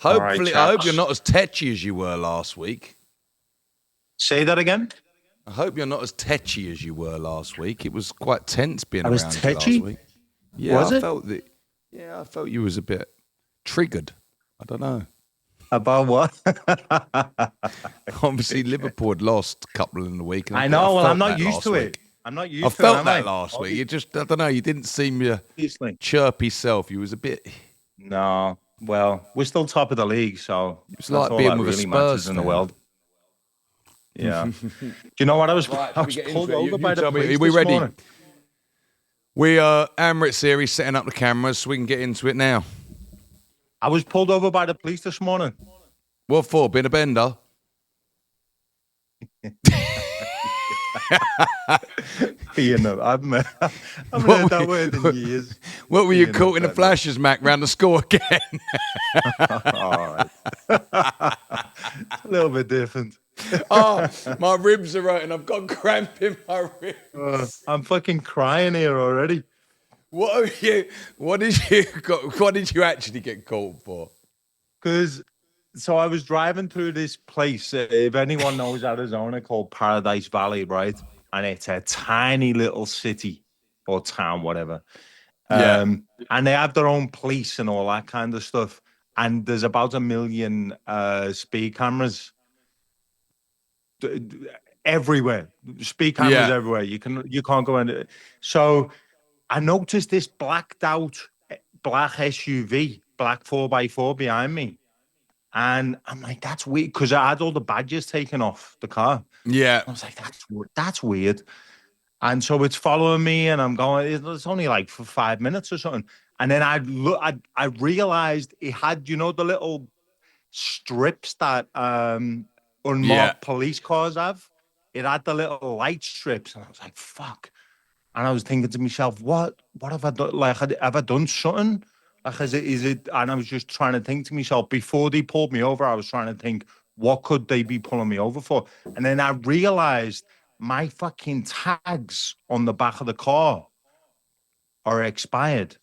All right, Hopefully, I hope chaps. you're not as tetchy as you were last week. Say that again? I hope you're not as tetchy as you were last week. It was quite tense being I was around you last tetchy? week. Yeah, Was I it? felt that. Yeah, I felt you was a bit triggered. I don't know. About what? Obviously, Liverpool had lost a couple in the week. And I know. Well, felt I'm not that used last to week. it. I'm not I used to it, felt am that I? last week. You just, I don't know. You didn't seem your Obviously. chirpy self. You was a bit. No. Well, we're still top of the league, so It's that's like all being that with a really matters Spurs in the fan. world. Yeah. Do you know what? I was Right, I should we was get pulled into it? over You by the tell me, police are we this ready? morning. We are Emirates series setting up the cameras so we can get into it now. I was pulled over by the police this morning. What for? Been a bender? You know, I haven't heard that word in years. What were you Being a caught in the bender. flashes, Mac, round the score again? All right. It's a little bit different. Oh, my ribs are hurting. I've got cramp in my ribs. I'm fucking crying here already. What did you actually get caught for? Because, so I was driving through this place. If anyone knows Arizona, called Paradise Valley, right? And it's a tiny little city or town, whatever. Yeah. And they have their own police and all that kind of stuff. And there's about 1 million speed cameras everywhere. Speed cameras Yeah. everywhere. You can't go in. So I noticed this blacked out black SUV, black 4x4 behind me. And I'm like, that's weird, because I had all the badges taken off the car. Yeah. I was like, that's weird. And so it's following me, and I'm going, it's only like for 5 minutes or something. And then I realized it had, the little strips that unmarked Yeah. police cars have. It had the little light strips, and I was like, fuck. And I was thinking to myself, what have I done? Like, have I done something? Like, is it? And I was just trying to think to myself, before they pulled me over, I was trying to think, what could they be pulling me over for? And then I realized my fucking tags on the back of the car are expired.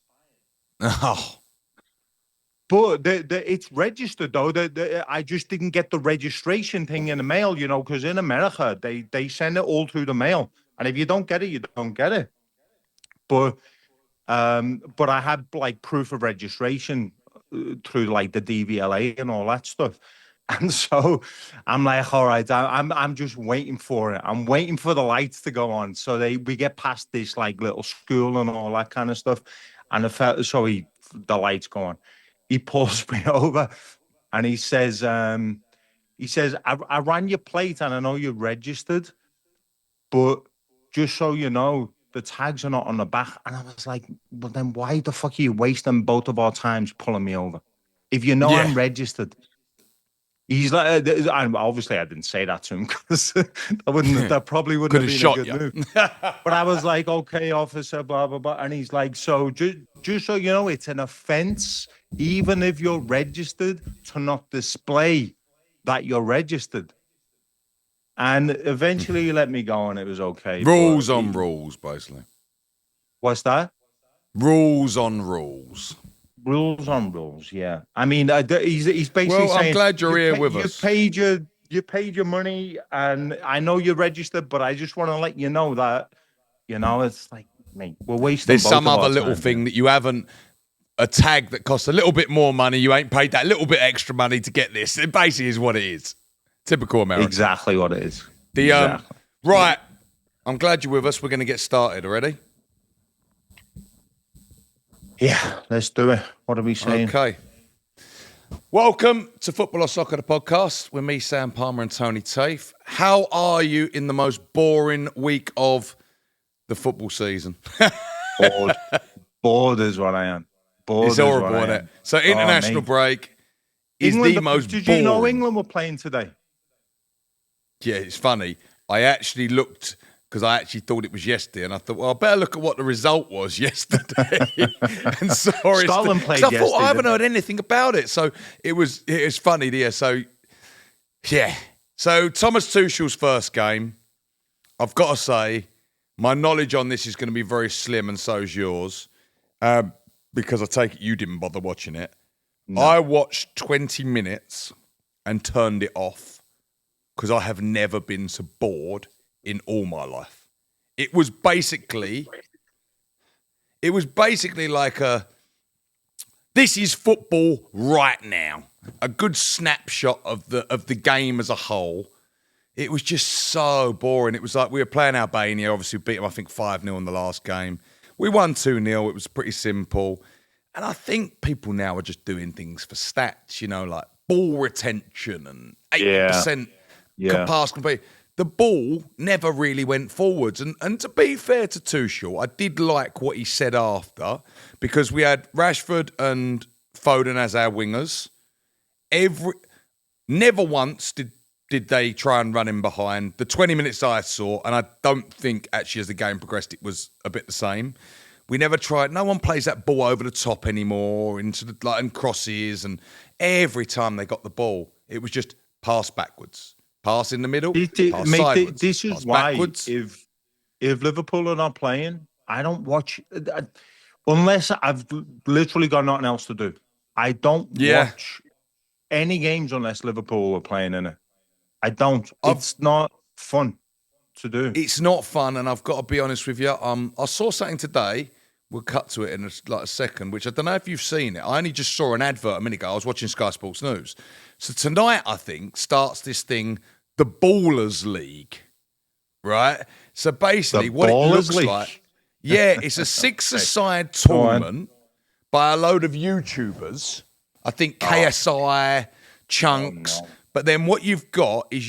Oh. But it's registered, though. I just didn't get the registration thing in the mail, because in America, they send it all through the mail. And if you don't get it, you don't get it. But I had like proof of registration through like the DVLA and all that stuff. And so I'm like, all right, I'm just waiting for it. I'm waiting for the lights to go on. So we get past this like little school and all that kind of stuff. And the lights go on. He pulls me over and he says, I ran your plate and I know you're registered, but just so you know, the tags are not on the back. And I was like, well, then why the fuck are you wasting both of our times pulling me over? If you know I'm registered. He's like, obviously I didn't say that to him, because that probably wouldn't have been a good move. But I was like, okay, officer, blah, blah, blah. And he's like, so just so you know, it's an offense, even if you're registered, to not display that you're registered. And eventually he let me go and it was okay. Rules on rules, basically. What's that? Rules on rules. Rules on rules, yeah. I mean, he's basically saying, I'm glad you're here with us. You paid your money, and I know you're registered, but I just want to let you know that, it's like, mate, we're wasting. There's both some of other our little time thing here. that you haven't, a tag that costs a little bit more money. You ain't paid that little bit extra money to get this. It basically is what it is. Typical American. Exactly what it is. Exactly. Right. I'm glad you're with us. We're going to get started already. Yeah, let's do it. What are we saying? Okay. Welcome to Football or Soccer, the podcast with me, Sam Palmer, and Tony Taafe. How are you in the most boring week of the football season? Bored is what I am. It's horrible, isn't it? So international break is the most boring. Did you know England were playing today? Yeah, it's funny. I actually looked, because I actually thought it was yesterday, and I thought, well, I better look at what the result was yesterday. And sorry, Scotland played I yesterday. thought I haven't heard anything about it, so it was funny. Yeah, so Thomas Tuchel's first game. I've got to say, my knowledge on this is going to be very slim, and so is yours, because I take it you didn't bother watching it. No. I watched 20 minutes and turned it off because I have never been so bored in all my life. It was basically like this is football right now. A good snapshot of the game as a whole. It was just so boring. It was like we were playing Albania. Obviously, we beat them, I think, 5-0 in the last game. We won 2-0. It was pretty simple. And I think people now are just doing things for stats, like ball retention and 80% pass complete. The ball never really went forwards. And to be fair to Tuchel, I did like what he said after, because we had Rashford and Foden as our wingers. Never once did they try and run him behind. The 20 minutes I saw, and I don't think actually as the game progressed it was a bit the same. We never tried. No one plays that ball over the top anymore into and crosses. And every time they got the ball, it was just pass backwards, pass in the middle, pass sideways. This is why if Liverpool are not playing, I don't watch unless I've literally got nothing else to do. I don't watch any games unless Liverpool are playing in it. I don't. It's not fun to do. It's not fun, and I've got to be honest with you. I saw something today. We'll cut to it in a second, which I don't know if you've seen it. I only just saw an advert a minute ago. I was watching Sky Sports News. So tonight, I think, starts this thing, the Ballers League, right? So basically, what it looks like, it's a six-a-side tournament by a load of YouTubers. I think KSI, Chunks. Oh, no. But then what you've got is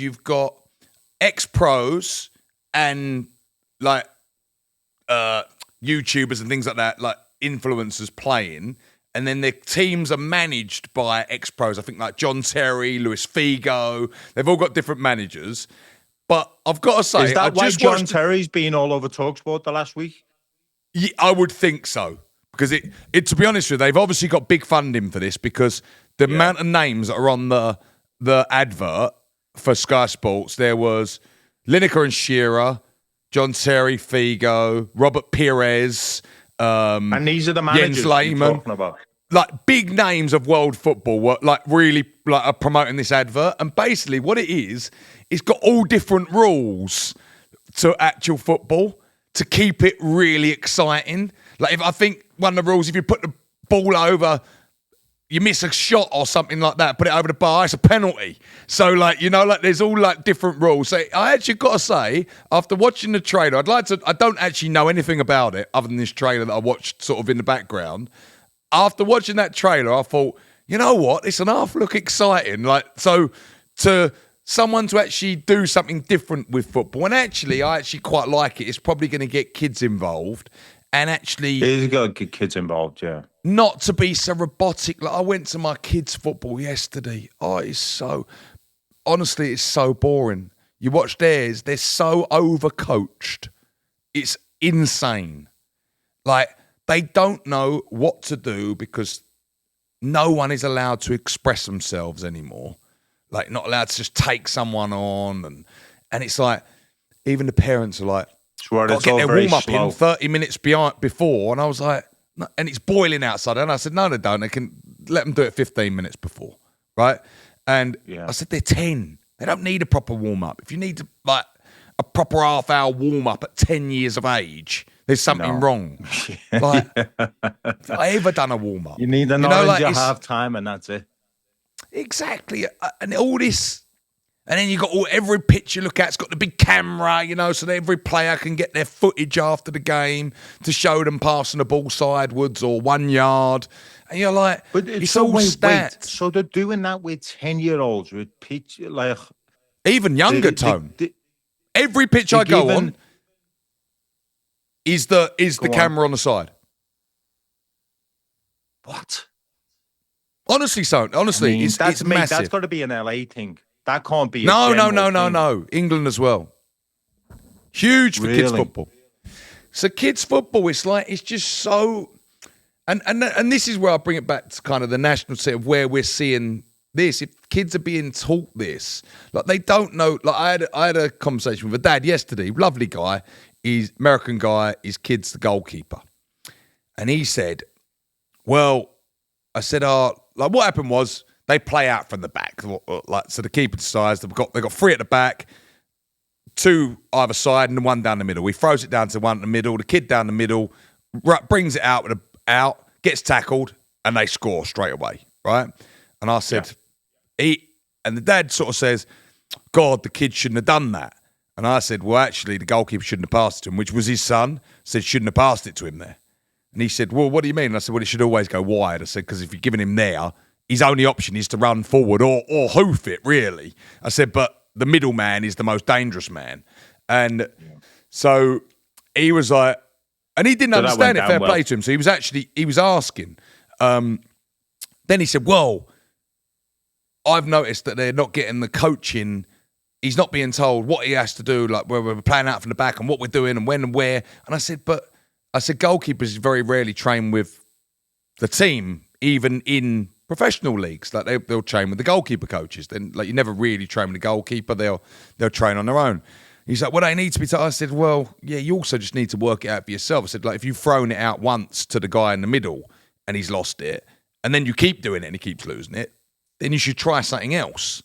ex-pros and YouTubers and things like that, like influencers playing. And then their teams are managed by ex-pros. I think like John Terry, Luis Figo. They've all got different managers. But I've got to say... Is that why John Terry's been all over TalkSport the last week? Yeah, I would think so. Because it to be honest with you, they've obviously got big funding for this, because the amount of names that are on the advert for Sky Sports, there was Lineker and Shearer, John Terry, Figo, Robert Pires, and these are the managers Jens Lehmann, talking about. Like big names of world football were really are promoting this advert. And basically what it is, it's got all different rules to actual football to keep it really exciting. Like I think one of the rules, if you put the ball over, you miss a shot or something like that, put it over the bar, it's a penalty. So, there's all, different rules. So, I actually got to say, after watching the trailer, I don't actually know anything about it other than this trailer that I watched sort of in the background. After watching that trailer, I thought, you know what? It's an half look exciting. So, to someone to actually do something different with football, and actually, I actually quite like it. It's probably going to get kids involved. And actually... It's got to get kids involved, yeah. Not to be so robotic. Like I went to my kids' football yesterday. Oh, it's so... Honestly, it's so boring. You watch theirs, they're so overcoached. It's insane. They don't know what to do because no one is allowed to express themselves anymore. Not allowed to just take someone on. And it's like, even the parents are like, got to get their warm-up in 30 minutes before. And I was like, no, and it's boiling outside. And I said, no, they don't. They can let them do it 15 minutes before, right? And I said, they're 10. They don't need a proper warm-up. If you need to, a proper half-hour warm-up at 10 years of age, there's something wrong. Have I ever done a warm-up? You need an orange at half-time and that's it. Exactly. And all this... And then you got every pitch you look at, it's got the big camera, so that every player can get their footage after the game to show them passing the ball sideways or 1 yard. And you're like, but it's all stats. So they're doing that with 10-year-olds with pitch, even younger, Tone. Every pitch I go on is the camera on the side. What? Honestly, it's massive. That's got to be an LA thing. That can't be. No. England as well. Huge for kids football. So kids football, it's just so, and this is where I bring it back to kind of the national set of where we're seeing this. If kids are being taught this, they don't know. I had a conversation with a dad yesterday. Lovely guy, he's American guy. His kid's the goalkeeper, and he said, "Well," I said, like what happened was they play out from the back. Like, so the keeper decides they've got 3 at the back, 2 either side, and 1 down the middle. He throws it down to 1 in the middle. The kid down the middle brings it out gets tackled, and they score straight away, right? And I said, and the dad sort of says, God, the kid shouldn't have done that. And I said, well, actually, the goalkeeper shouldn't have passed it to him, which was his son, said shouldn't have passed it to him there. And he said, well, what do you mean? And I said, well, it should always go wide. I said, because if you're giving him there, his only option is to run forward or hoof it, really. I said, but the middleman is the most dangerous man. And so he was like, and he didn't understand it, fair play to him. So he was asking. Then he said, well, I've noticed that they're not getting the coaching. He's not being told what he has to do, like where we're playing out from the back and what we're doing and when and where. And I said, goalkeepers very rarely train with the team, even in professional leagues. Like they'll train with the goalkeeper coaches. Then, like, you never really train with the goalkeeper. They'll train on their own. He's like, well, they need to be told. I said, well, yeah, you also just need to work it out for yourself. I said, like, if you've thrown it out once to the guy in the middle and he's lost it, and then you keep doing it and he keeps losing it, then you should try something else.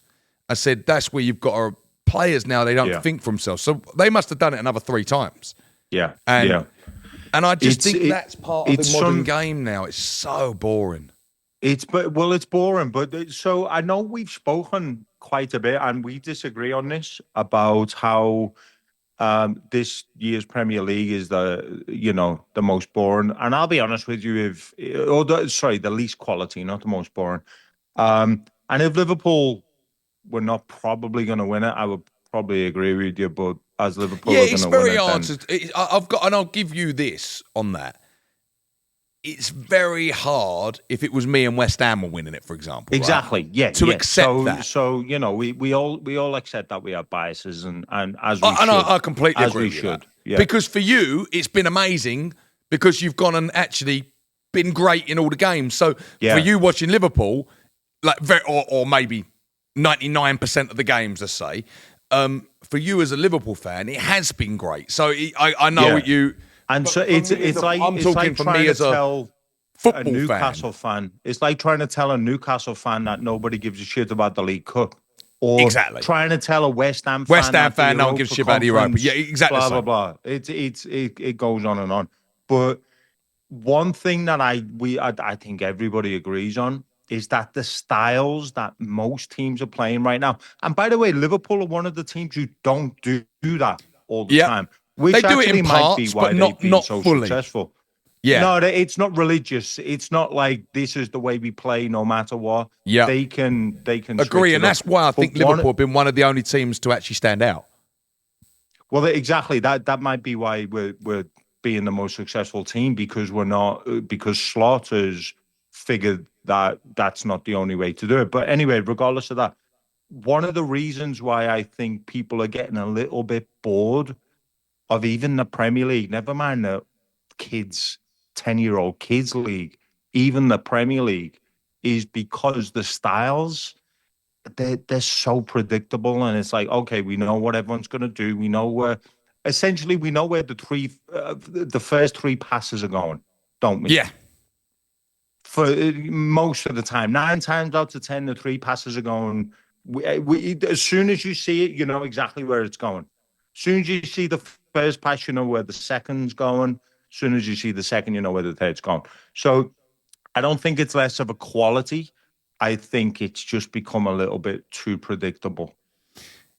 I said, that's where you've got players now, they don't think for themselves. So they must have done it another 3 times. Yeah. And I just think that's part of the modern game now. It's so boring. It's boring. But so I know we've spoken quite a bit, and we disagree on this about how this year's Premier League is the most boring. And I'll be honest with you, the least quality, not the most boring. And if Liverpool were not probably going to win it, I would probably agree with you. But as Liverpool, it's very hard. I'll give you this on that. It's very hard if it was me and West Ham were winning it, for example. Exactly. Right? Yeah. To accept that. So we all accept that we have biases, and as we should. I completely agree. As we should. Yeah. Because for you, it's been amazing because you've gone and actually been great in all the games. So for you watching Liverpool, like or maybe 99% of the games, let's say, for you as a Liverpool fan, it has been great. So I know what you. And so it's like trying to tell a Newcastle fan. It's like trying to tell a Newcastle fan that nobody gives a shit about the League Cup, or trying to tell a West Ham fan no one gives a shit about the Europa. Yeah, exactly. Blah blah blah. It goes on and on. But one thing that I think everybody agrees on is that the styles that most teams are playing right now, and by the way, Liverpool are one of the teams who don't do that all the time. Which they do it in parts, but not fully. Successful. Yeah. No, it's not religious. It's not like this is the way we play no matter what. Yeah. They can agree, and that's why I think Liverpool have been one of the only teams to actually stand out. Well, exactly. That might be why we're being the most successful team, because because Slaughter's figured that that's not the only way to do it. But anyway, regardless of that, one of the reasons why I think people are getting a little bit bored of even the Premier League, never mind the 10-year-old kids league, even the Premier League, is because the styles, they're so predictable, and it's like, okay, we know what everyone's going to do. We know where the first 3 passes are going, don't we? Yeah. For most of the time, 9 times out of 10, the 3 passes are going. As soon as you see it, you know exactly where it's going. As soon as you see the first pass, you know where the second's going. As soon as you see the second, you know where the third's going. So I don't think it's less of a quality. I think it's just become a little bit too predictable.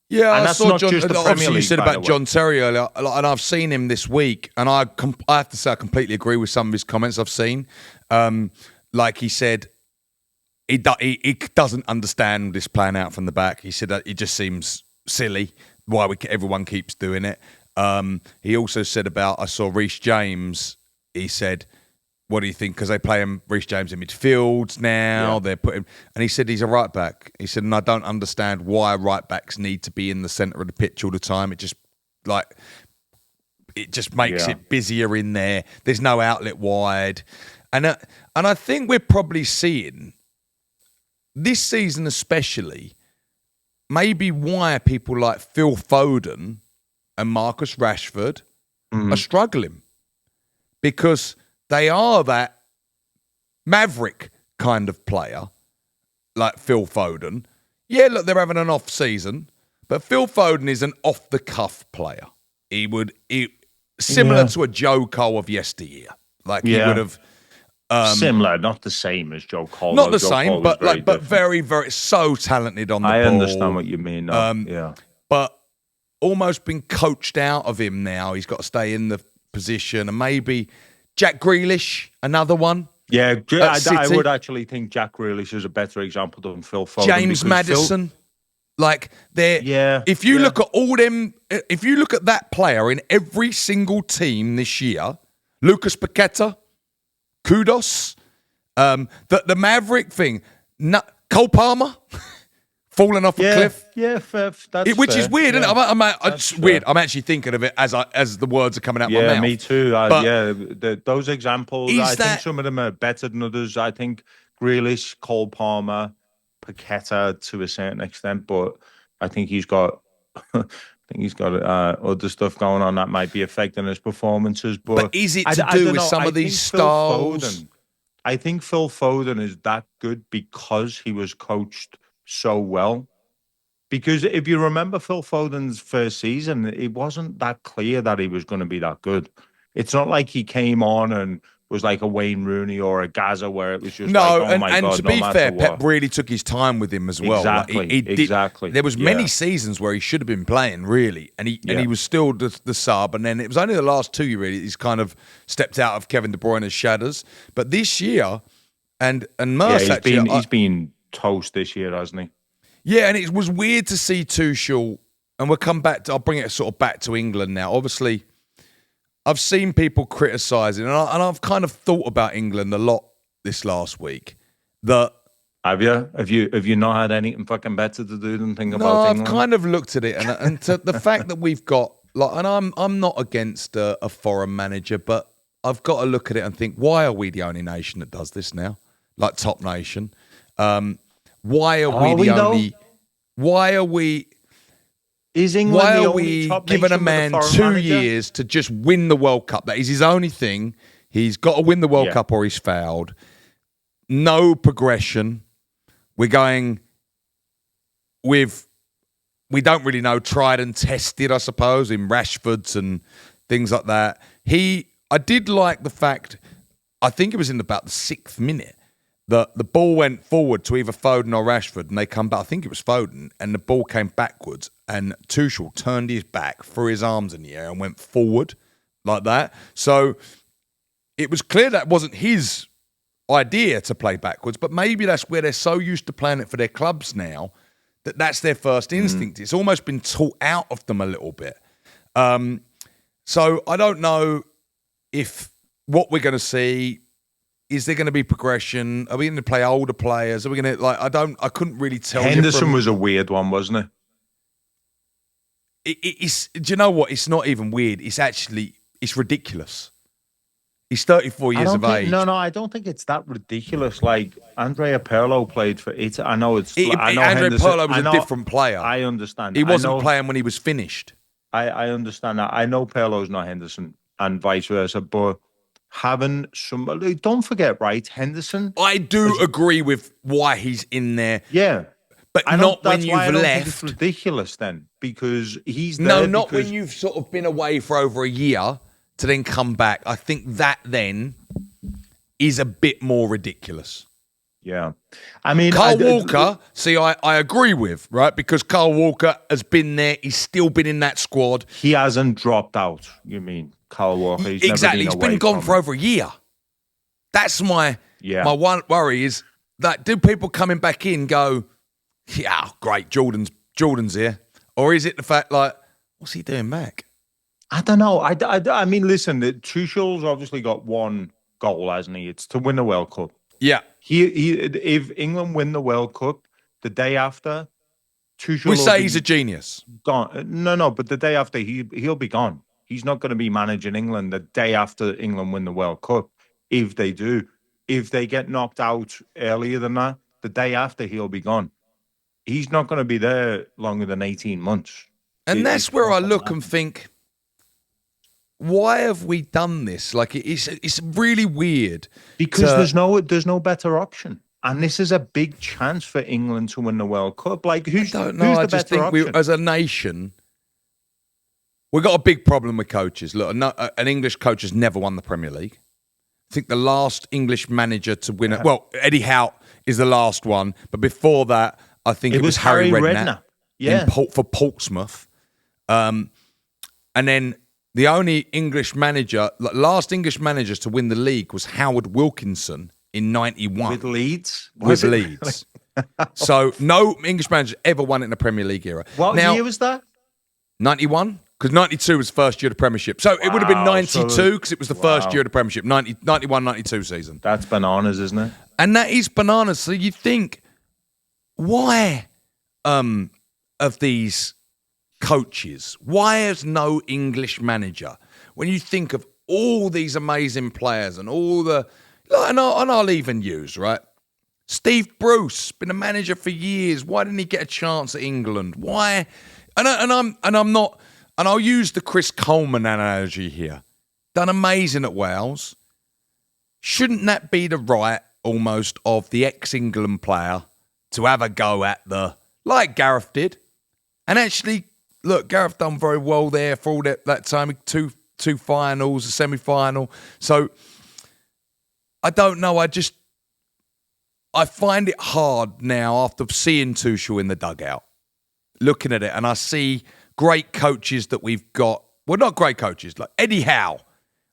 Yeah, and I saw John. Obviously, you said about John Terry earlier, and I've seen him this week, and I have to say I completely agree with some of his comments I've seen. Like he said, he doesn't understand this playing out from the back. He said that it just seems silly why everyone keeps doing it. He also said I saw Reece James. He said, what do you think? Because they play Reece James in midfields now. Yeah. They're putting, and he said he's a right back. He said, and I don't understand why right backs need to be in the centre of the pitch all the time. It just makes it busier in there. There's no outlet wide, and I think we're probably seeing this season, especially, maybe why people like Phil Foden and Marcus Rashford are struggling, because they are that maverick kind of player like Phil Foden. Yeah, look, they're having an off season, but Phil Foden is an off the cuff player. Similar to a Joe Cole of yesteryear. Like he would have. Similar, not the same as Joe Cole. Not the Joe same, Cole but different. very, very so talented on the ball. I understand what you mean. But almost been coached out of him now. He's got to stay in the position, and maybe Jack Grealish, another one. Yeah, I would actually think Jack Grealish is a better example than Phil Foden. James Maddison. If you look at all them, if you look at that player in every single team this year, Lucas Paqueta, kudos. The Maverick thing, Cole Palmer falling off a cliff. Yeah, that's which fair. is weird, isn't it? It's weird. Fair. I'm actually thinking of it as the words are coming out my mouth. Yeah, me too. But those examples, I think some of them are better than others. I think Grealish, Cole Palmer, Paqueta to a certain extent, but I think he's got other stuff going on that might be affecting his performances. But is it to do with some of these styles? I think Phil Foden is that good because he was coached so well. Because if you remember Phil Foden's first season, it wasn't that clear that he was going to be that good. It's not like he came on and was like a Wayne Rooney or a Gaza where it was just and to be fair, Pep really took his time with him as well. Exactly, exactly. There was many seasons where he should have been playing really, and he was still the sub. And then it was only the last two he's kind of stepped out of Kevin De Bruyne's shadows. But this year, and Merce he's been toast this year, hasn't he? Yeah, and it was weird to see Tuchel, and we'll come back. I'll bring it sort of back to England now. Obviously, I've seen people criticising, and I've kind of thought about England a lot this last week. Have you? Have you not had anything fucking better to do than think about England? I've kind of looked at it, and to the fact that we've got and I'm not against a foreign manager, but I've got to look at it and think, why are we the only nation that does this now? Like top nation. Why are we the only? Why are we? Is England why the are only we top giving a nation man with a 2 foreign manager? years to just win the World Cup? That is his only thing. He's got to win the World Cup or he's failed. No progression. We're going with, we don't really know, tried and tested, I suppose, in Rashfords and things like that. I did like the fact, I think it was in about the 6th minute, that the ball went forward to either Foden or Rashford, and they come back. I think it was Foden, and the ball came backwards, and Tuchel turned his back, threw his arms in the air, and went forward like that. So it was clear that wasn't his idea to play backwards, but maybe that's where they're so used to playing it for their clubs now that that's their first instinct. It's almost been taught out of them a little bit. So I don't know if what we're going to see. Is there going to be progression? Are we going to play older players? Are we going to I couldn't really tell. Henderson was a weird one, wasn't it? It's. Do you know what? It's not even weird. It's ridiculous. He's 34 years of age. No, I don't think it's that ridiculous. Like Andrea Pirlo played for it. I know it's. Andrea Pirlo was a different player. I understand. He wasn't playing when he was finished. I understand that. I know Pirlo's not Henderson, and vice versa, but. Having somebody, don't forget, right? Henderson. I do agree with why he's in there. Yeah, but not when you've left. It's ridiculous then because he's there. No, not when you've sort of been away for over a year to then come back. I think that then is a bit more ridiculous. Yeah, I mean, Carl Walker. See, I agree with right because Carl Walker has been there. He's still been in that squad. He hasn't dropped out. You mean? Carl Walker. Exactly. He's been gone for over a year. That's my one worry is that do people coming back in go, yeah, great, Jordan's here? Or is it the fact like, what's he doing back? I don't know. I mean, listen, Tuchel's obviously got one goal, hasn't he? It's to win the World Cup. Yeah. If England win the World Cup, the day after, Tuchel we say he's a genius. Gone. No, but the day after, he'll be gone. He's not going to be managing England the day after England win the World Cup. If they do, if they get knocked out earlier than that, the day after he'll be gone. He's not going to be there longer than 18 months. And that's where I look and think, why have we done this? Like it's really weird because there's no better option. And this is a big chance for England to win the World Cup. Like, who's I don't know. I the just better think we, option? as a nation, we've got a big problem with coaches. Look, an English coach has never won the Premier League. I think the last English manager to win it, well, Eddie Howe is the last one, but before that, I think it was Harry Redknapp for Portsmouth. And then the only English manager, last English managers to win the league was Howard Wilkinson in 91. With Leeds? With Leeds. So no English manager ever won it in the Premier League era. What year was that? 91? Because 92 was first year of the Premiership. So it would have been 92 because it was the first year of the Premiership, 91, 92 season. That's bananas, isn't it? And that is bananas. So you think, why of these coaches, why has no English manager, when you think of all these amazing players and all the, and I'll even use, right? Steve Bruce, been a manager for years. Why didn't he get a chance at England? Why? And I'm not, and I'll use the Chris Coleman analogy here. Done amazing at Wales. Shouldn't that be the right, almost, of the ex-England player to have a go at like Gareth did? And actually, look, Gareth done very well there for all that time. Two finals, a semi-final. So, I don't know. I find it hard now after seeing Tuchel in the dugout, looking at it, and I see great coaches that we've got. Well, not great coaches, like Eddie Howe.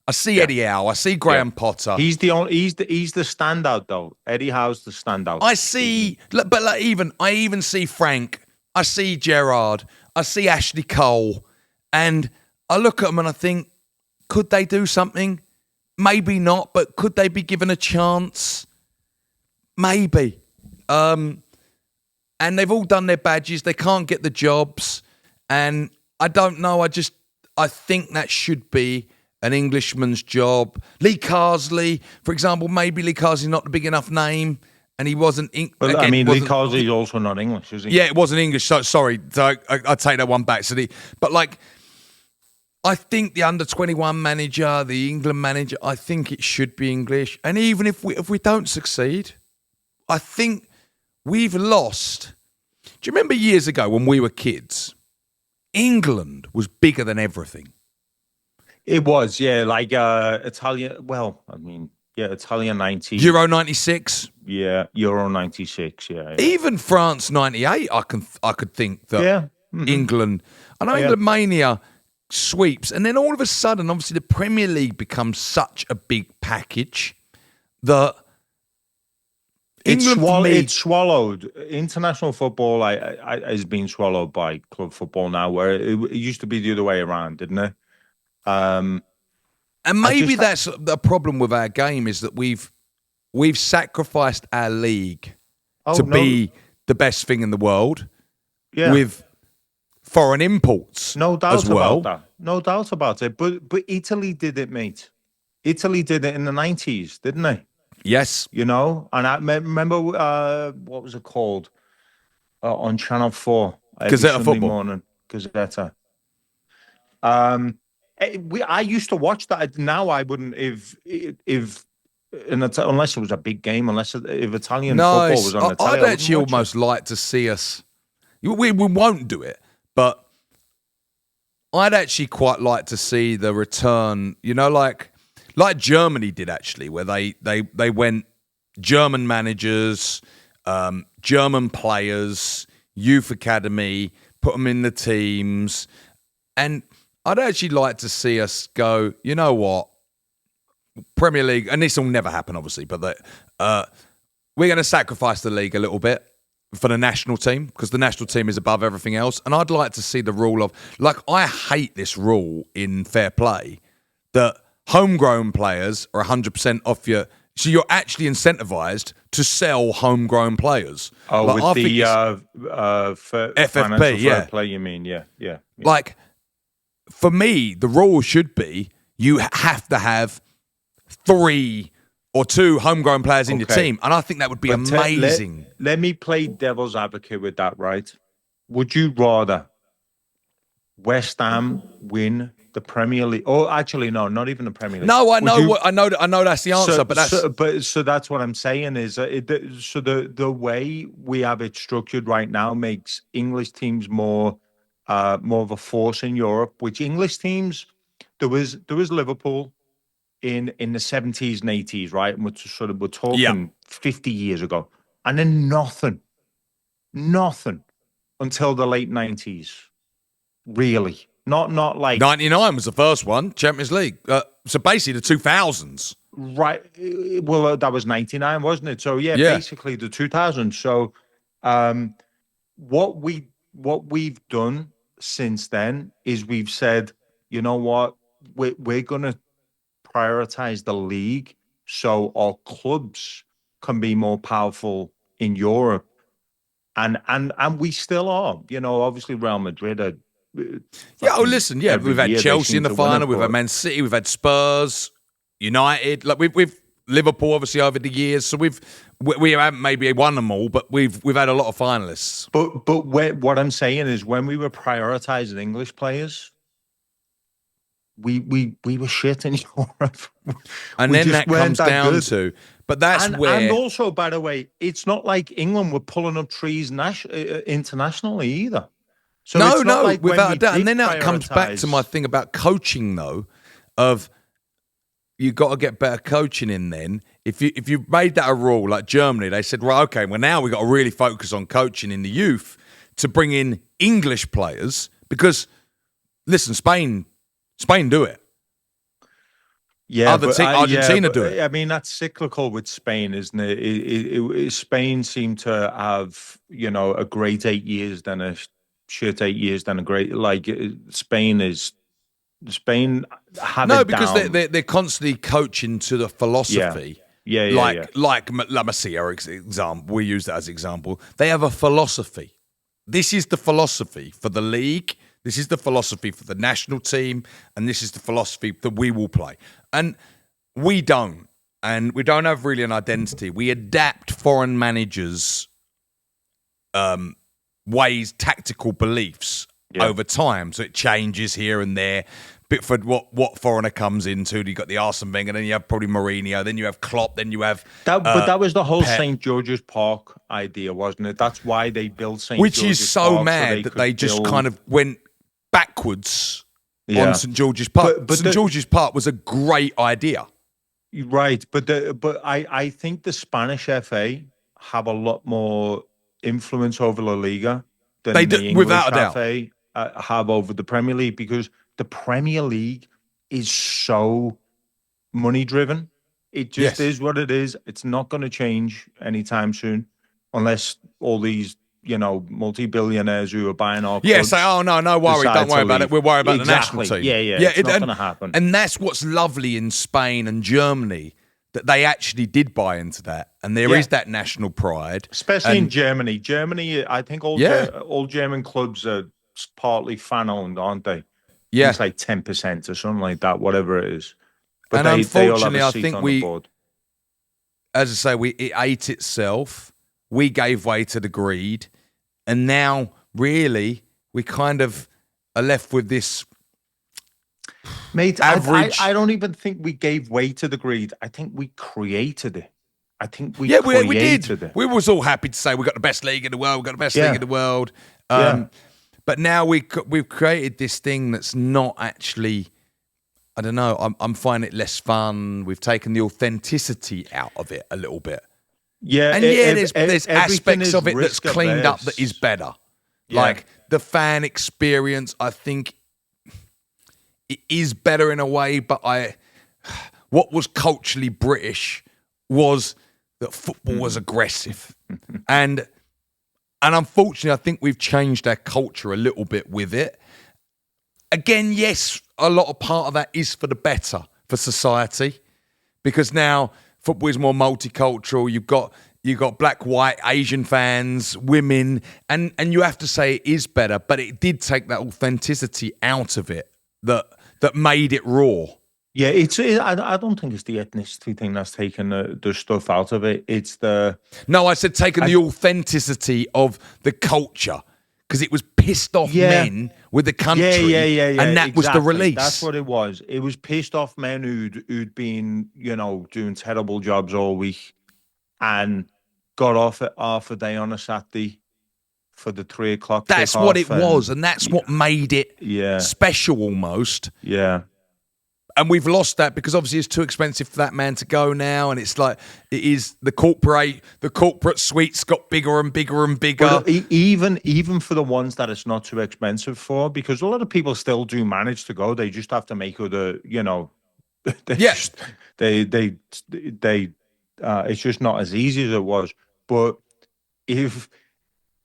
I see Eddie Howe. I see Graham Potter. He's the standout though. Eddie Howe's the standout. I see, but I even see Frank. I see Gerrard. I see Ashley Cole, and I look at them and I think, could they do something? Maybe not, but could they be given a chance? Maybe. And they've all done their badges. They can't get the jobs. And I don't know. I think that should be an Englishman's job. Lee Carsley, for example, maybe Lee Carsley's not a big enough name. And he wasn't... Lee Carsley's also not English, is he? Yeah, it wasn't English. So, sorry. So I take that one back. But I think the under-21 manager, the England manager, I think it should be English. And even if we don't succeed, I think we've lost. Do you remember years ago when we were kids? England was bigger than everything. It was, yeah, like Italian. Well, I mean, yeah, Italian 90. Euro 96. Yeah, Euro 96. Yeah. Even France 98. I could think that England. I know England mania sweeps, and then all of a sudden, obviously, the Premier League becomes such a big package that it's swallowed. International football has been swallowed by club football now, where it used to be the other way around, didn't it? And maybe that's the problem with our game, is that we've sacrificed our league to be the best thing in the world with foreign imports. No doubt as well. about that. No doubt about it. But Italy did it, mate. Italy did it in the 90s, didn't they? Yes. You know, and I remember, what was it called? On Channel 4. Gazzetta Football. Morning. Gazzetta. I used to watch that. Now I wouldn't, unless it was a big game, if Italian football was on the telly. I'd actually almost like to see us. We won't do it, but I'd actually quite like to see the return. You know, like Germany did actually, where they went German managers, German players, youth academy, put them in the teams, and I'd actually like to see us go, you know what, Premier League, and this will never happen, obviously, but we're going to sacrifice the league a little bit for the national team, because the national team is above everything else. And I'd like to see the rule of, I hate this rule in fair play that homegrown players are 100% off your. So you're actually incentivized to sell homegrown players. Oh, with the FFP, fair play, you mean? Yeah. Like, for me, the rule should be you have to have 3 or 2 homegrown players in your team. And I think that would be amazing. Let me play devil's advocate with that, right? Would you rather West Ham win the Premier League. Oh, actually, no, not even the Premier League. No, I Would know you- what I know. I know that's the answer, but that's so that's what I'm saying is so the way we have it structured right now makes English teams more of a force in Europe. Which English teams there was Liverpool in the 70s and 80s, right? And we're yeah. talking 50 years ago, and then nothing until the late 90s. Really, not like 99 was the first one, Champions League. So basically the 2000s. right. Well, that was 99, wasn't it? So yeah, Yeah. basically the 2000s. So um, what we've done since then is we've said, you know what, we're gonna prioritize the league so our clubs can be more powerful in Europe, and we still are. You know, obviously Real Madrid are. Yeah, oh, fucking listen, yeah, every we've had year they Chelsea seem in the to win it, final, we've had but- Man City, we've had Spurs, United, like we've Liverpool obviously over the years. So we haven't maybe won them all, but we've had a lot of finalists. But what I'm saying is, when we were prioritizing English players, we were shit in Europe, And We then just that weren't comes down good. to, but that's and where also, by the way, it's not like England were pulling up trees internationally either. So no, it's not like when without we a doubt. And did then that comes back to my prioritise- thing about coaching, though, of you got to get better coaching in. Then, if you made that a rule, like Germany, they said, right, okay, well now we got to really focus on coaching in the youth to bring in English players because, listen, Spain do it. Yeah, Other Argentina do it. I mean, that's cyclical with Spain, isn't it? Spain seemed to have, a great 8 years, then a shit 8 years, then a great Spain have No, it because down. they're constantly coaching to the philosophy. Yeah, like La Masia example. We use that as example. They have a philosophy. This is the philosophy for the league. This is the philosophy for the national team, and this is the philosophy that we will play. And we don't. And we don't have really an identity. We adapt foreign managers' ways, tactical beliefs over time. So it changes here and there. Bitford, what foreigner comes into? You got the Arsene Wenger, then you have probably Mourinho, then you have Klopp, then you have but that was the whole Pep. St. George's Park idea, wasn't it? That's why they built St. Which George's is so Park, mad that they just kind of went backwards on St. George's Park. But St. George's Park was a great idea. Right, but I think the Spanish FA have a lot more influence over La Liga than They the do, English without a doubt. FA have over the Premier League, because the Premier League is so money driven. It just Yes. is what it is. It's not going to change anytime soon, unless all these multi-billionaires who are buying our Yeah, clubs say, oh, no worry, decide don't worry to about it. leave. We'll worry about the Exactly. national team. Yeah, it's not and- going to happen. And that's what's lovely in Spain and Germany, that they actually did buy into that. And there is that national pride. Especially in And- Germany. Germany, I think all German clubs are partly fan-owned, aren't they? Yeah. It's like 10% or something like that, whatever it is. And But they all have unfortunately, a I seat think on the board. as I say, it ate itself. We gave way to the greed. And now, really, we kind of are left with this Mate, average. I don't even think we gave way to the greed. I think we created it. I think we we created did. it. We was all happy to say we got the best league in the world. We got the best league in the world. Yeah. But now we've created this thing that's not actually. I don't know. I'm finding it less fun. We've taken the authenticity out of it a little bit. Yeah, And there's everything aspects is of it that's risk cleaned up averse. that is better. Yeah. Like the fan experience, I think it is better in a way, but what was culturally British was that football was aggressive. and unfortunately, I think we've changed our culture a little bit with it. Again, yes, a lot of part of that is for the better for society, because now football is more multicultural. You've got black, white, Asian fans, women, and you have to say it is better, but it did take that authenticity out of it that made it raw. Yeah, I don't think it's the ethnicity thing that's taken the stuff out of it. It's the No, I said taking the authenticity of the culture. because it was pissed off men with the country. Yeah. And that was the release. That's what it was. It was pissed off men who'd been, doing terrible jobs all week and got off at half a day on a Saturday for the 3 o'clock That's kickoff. what it was, and that's what made it special almost. Yeah. And we've lost that because obviously it's too expensive for that man to go now, and it's like it is the corporate suites got bigger and bigger and bigger. But even for the ones that it's not too expensive for, because a lot of people still do manage to go. They just have to make other, it's just not as easy as it was. But if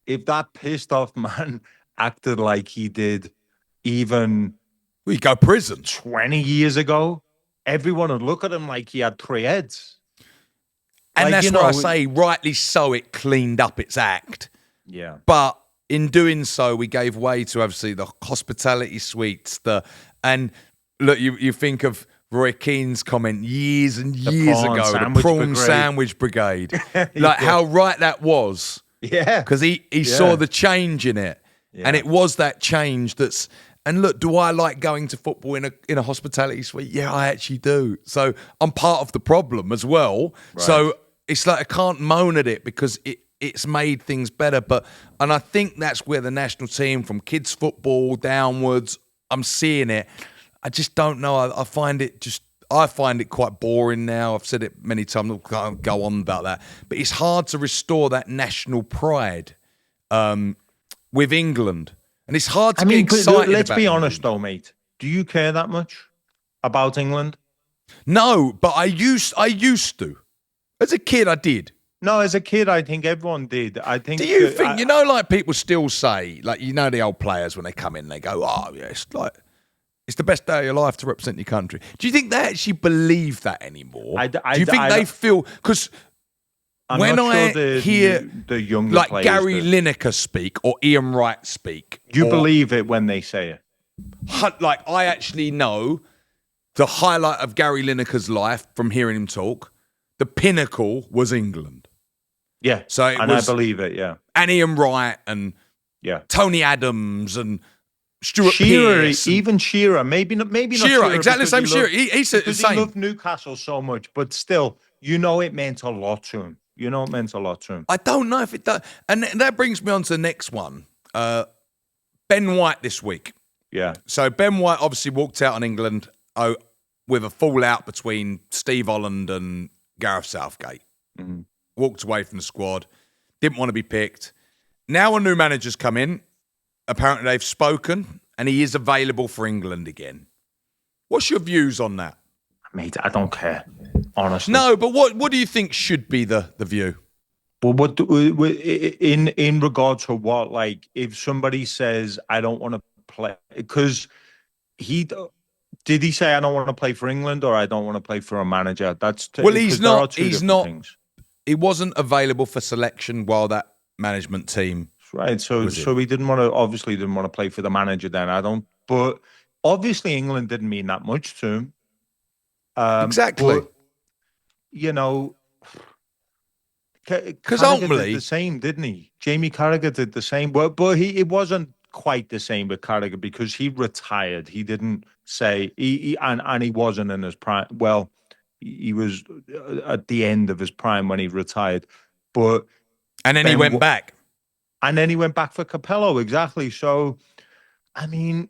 that pissed off man acted like he did even we go prison 20 years ago, everyone would look at him like he had 3 heads. And that's why I say, rightly so, it cleaned up its act. Yeah. But in doing so, we gave way to obviously the hospitality suites. And look, you think of Roy Keane's comment years and years ago, the prawn sandwich brigade. Like how right that was. Yeah. Because he saw the change in it. Yeah. And it was that change that's... And look, do I like going to football in a hospitality suite? Yeah, I actually do. So I'm part of the problem as well. Right. So it's like I can't moan at it because it's made things better. And I think that's where the national team, from kids football downwards, I'm seeing it. I just don't know. I find it quite boring now. I've said it many times. I can't go on about that. But it's hard to restore that national pride with England. And it's hard to get excited. Let's be England. honest, though, mate. Do you care that much about England? No, but I used to. As a kid, I did. No, as a kid, I think everyone did. I think. Do you think like people still say, like the old players when they come in, they go, "Oh, yeah, it's the best day of your life to represent your country." Do you think they actually believe that anymore? Do you think they feel because? When I hear the younger like players Gary Lineker speak or Ian Wright speak, you believe it when they say it. Like I actually know the highlight of Gary Lineker's life from hearing him talk. The pinnacle was England. Yeah, so I believe it. Yeah, and Ian Wright and Tony Adams and Stuart Shearer, Pearce, even Shearer, maybe not Shearer, exactly the same. Shearer, he said the same. He loved Newcastle so much, but still, it meant a lot to him. It meant a lot to him. I don't know if it does. And that brings me on to the next one. Ben White this week. Yeah. So Ben White obviously walked out on England with a fallout between Steve Holland and Gareth Southgate. Mm-hmm. Walked away from the squad. Didn't want to be picked. Now a new manager's come in. Apparently they've spoken and he is available for England again. What's your views on that? Mate, I don't care. Honestly. No, but what do you think should be the view? Well, what in regard to what? Like, if somebody says I don't want to play, because did he say I don't want to play for England or I don't want to play for a manager? He's not. He's not. Things. He wasn't available for selection while that management team. Right. So he didn't want to. Obviously, didn't want to play for the manager. Then But obviously, England didn't mean that much to him. Exactly. But, because ultimately did the same, didn't he? Jamie Carragher did the same, but it wasn't quite the same with Carragher because he retired. He didn't say and he wasn't in his prime. Well, he was at the end of his prime when he retired, and then he went back, and then he went back for Capello. Exactly. So, I mean.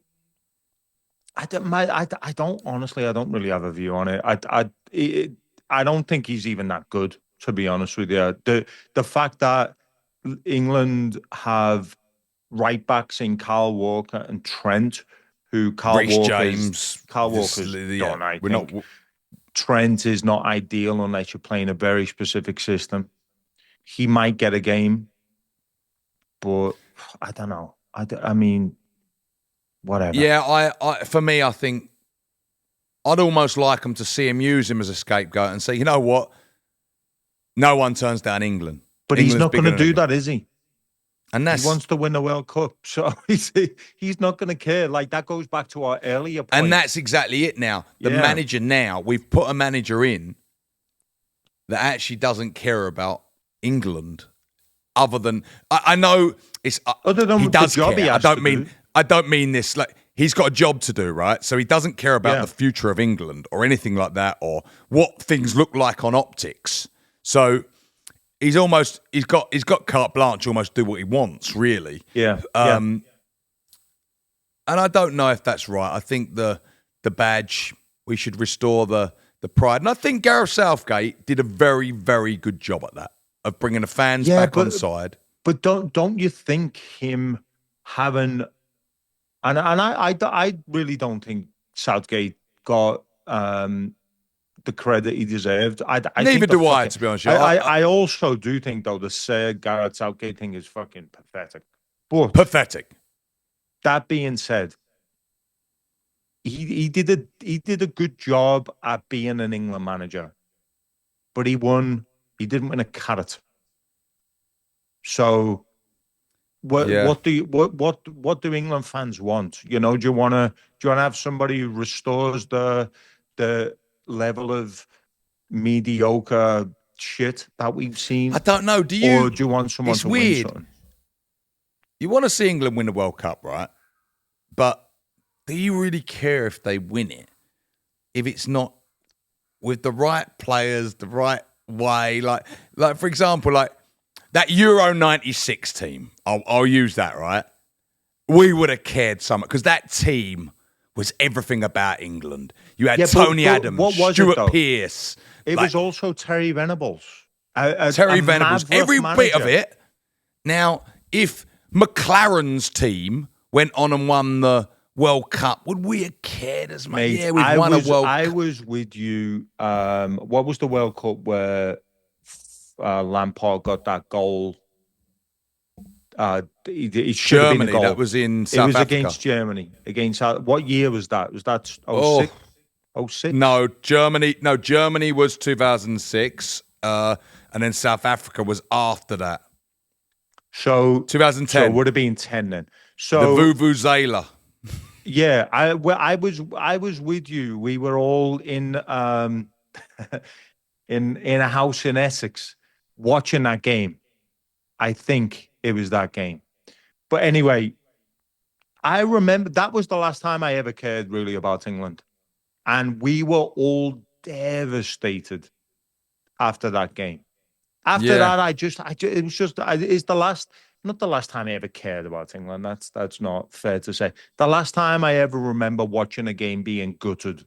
I don't really have a view on it. I don't think he's even that good, to be honest with you. The fact that England have right backs in Kyle Walker and Trent, who Kyle Walker's done, I think. Trent is not ideal unless you're playing a very specific system. He might get a game, but I don't know. I mean. Whatever. Yeah, for me, I think I'd almost like him to see him use him as a scapegoat and say, you know what? No one turns down England. But England's he's not going to do that, is he? And he wants to win the World Cup, so he's not going to care. Like, that goes back to our earlier point. And that's exactly it now. The manager now, we've put a manager in that actually doesn't care about England. other than I know it's Other than he the does job care. he has to do. I don't mean this like he's got a job to do, right? So he doesn't care about the future of England or anything like that, or what things look like on optics. So he's got carte blanche, to almost do what he wants, really. Yeah. And I don't know if that's right. I think the badge, we should restore the pride. And I think Gareth Southgate did a very, very good job at that, of bringing the fans back on side. But don't you think him having and I really don't think Southgate got the credit he deserved. I Neither think do I, to be honest with you. I also do think though the Sir Gareth Southgate thing is fucking pathetic. But Pathetic. that being said, he did a good job at being an England manager, but he didn't win a carrot. So what do England fans want? You know, do you want to have somebody who restores the level of mediocre shit that we've seen? I don't know. Or do you want someone to win something? You want to see England win the World Cup, right? But do you really care if they win it if it's not with the right players, the right way? Like for example, like that Euro 96 team, I'll use that, right? We would have cared so much because that team was everything about England. You had Tony Adams, Stuart Pearce. It was also Terry Venables. Terry Venables, every bit of it. Now, if McLaren's team went on and won the World Cup, would we have cared as much? Mate, yeah, we've won a World Cup. I was with you. What was the World Cup where Lampard got that goal? He should have been a goal. That was in South Africa. It was against Germany. What year was that? Was that 06? 06? No, Germany was 2006, and then South Africa was after that. So 2010. So it would have been 10 then. So the Vuvuzela. Yeah, I was with you. We were all in in a house in Essex watching that game. I think it was that game. But anyway, I remember that was the last time I ever cared really about England. And we were all devastated after that game. After that, it's not the last time I ever cared about England. That's not fair to say. The last time I ever remember watching a game being gutted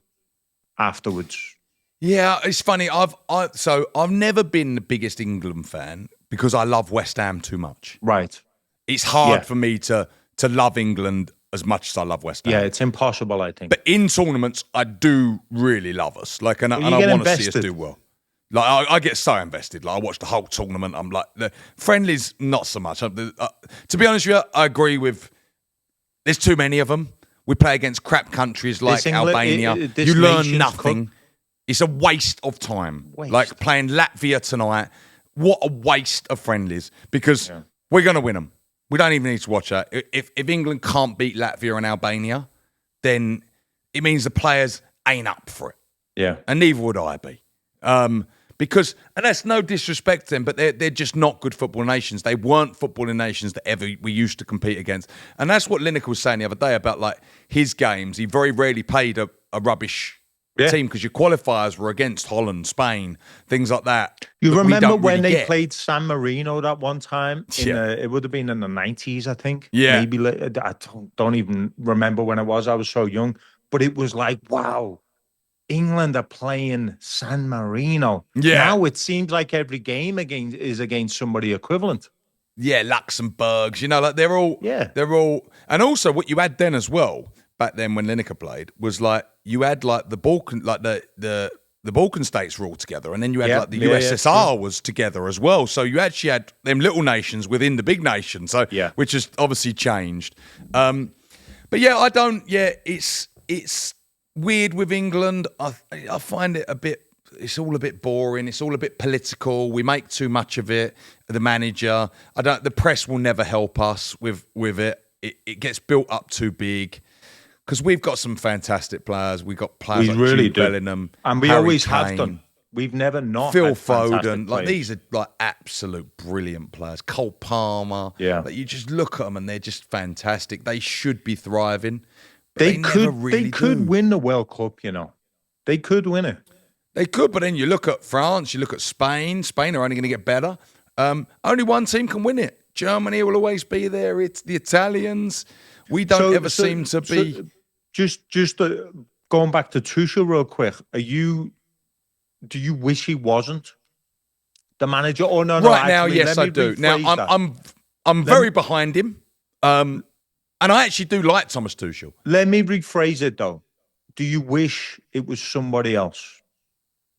afterwards. Yeah, it's funny. I've never been the biggest England fan because I love West Ham too much. Right. It's hard for me to love England as much as I love West Ham. Yeah, it's impossible, I think. But in tournaments, I do really love us. Like, and I want to see us do well. Like, I get so invested. Like, I watch the whole tournament. I'm like, the friendlies, not so much. To be honest with you, I agree with. There's too many of them. We play against crap countries like Albania. You learn nothing. It's a waste of time. Like playing Latvia tonight. What a waste of friendlies because we're going to win them. We don't even need to watch that. If England can't beat Latvia and Albania, then it means the players ain't up for it. Yeah. And neither would I be. Because, and that's no disrespect to them, but they're just not good football nations. They weren't footballing nations that ever we used to compete against. And that's what Lineker was saying the other day about like his games. He very rarely played a rubbish team because your qualifiers were against Holland, Spain, things like that. You remember when they played San Marino that one time? It would have been in the 90s, I think. Yeah. Maybe I don't even remember when it was. I was so young. But it was like, wow, England are playing San Marino. Yeah. Now it seems like every game is against somebody equivalent. Yeah, Luxembourg's, like they're all, and also what you had then as well, back then when Lineker played, was like, you had like the Balkan, like the Balkan states were all together, and then you had like the USSR was together as well. So you actually had them little nations within the big nation. So which has obviously changed. But yeah, it's weird with England. I find it it's all a bit boring. It's all a bit political. We make too much of it. The manager, the press will never help us with it. It gets built up too big. Because we've got some fantastic players. We've got players like really Jude Bellingham. And we Harry always Kane. have done. We've never not Phil had fantastic Foden, like players. these are like absolute brilliant players. Cole Palmer, Yeah. Like you just look at them and they're just fantastic. They should be thriving, but They never could really they could do. win the World Cup, you know. They could win it. They could, but then you look at France, you look at Spain. Spain are only going to get better. Only one team can win it. Germany will always be there. It's the Italians. We don't ever seem to be. Just going back to Tuchel real quick. Do you wish he wasn't the manager? Oh no, Right now, actually, yes, let I me do. Now rephrase that. I'm very behind him, and I actually do like Thomas Tuchel. Let me rephrase it though. Do you wish it was somebody else?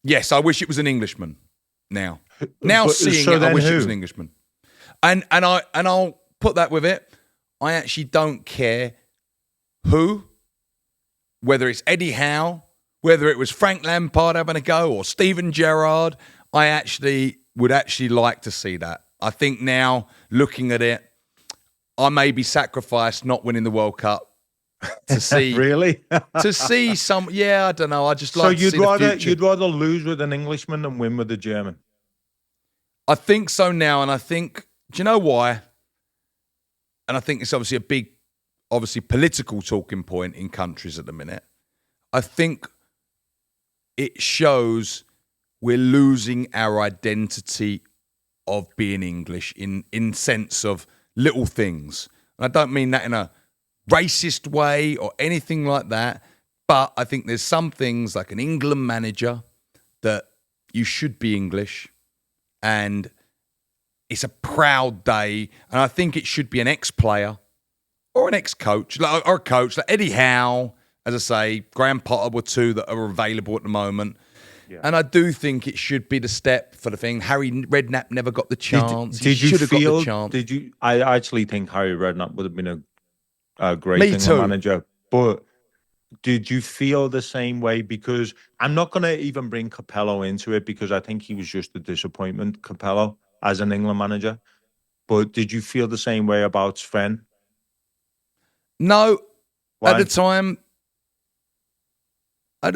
Yes, I wish it was an Englishman. Now But- seeing so it, I then wish it who? was an Englishman. And I'll put that with it. I actually don't care who, whether it's Eddie Howe, whether it was Frank Lampard having a go or Steven Gerrard. I would actually like to see that. I think now, looking at it, I may be sacrificed not winning the World Cup to see Really? to see some. Yeah, I don't know. I just So like to see the future. you'd rather lose with an Englishman than win with a German? I think so now, and I think, do you know why? And I think it's obviously a big, political talking point in countries at the minute. I think it shows we're losing our identity of being English in sense of little things. And I don't mean that in a racist way or anything like that, but I think there's some things like an England manager that you should be English, and it's a proud day, and I think it should be an ex-player or an ex-coach, or a coach like Eddie Howe, as I say, Graham Potter were two that are available at the moment. Yeah. And I do think it should be the step for the thing. Harry Redknapp never got the chance. Did he you should have got feel? the chance. Did you? I actually think Harry Redknapp would have been a great Me England too. manager. But did you feel the same way? Because I'm not going to even bring Capello into it because I think he was just a disappointment, Capello, as an England manager. But did you feel the same way about Sven? No. Why? At the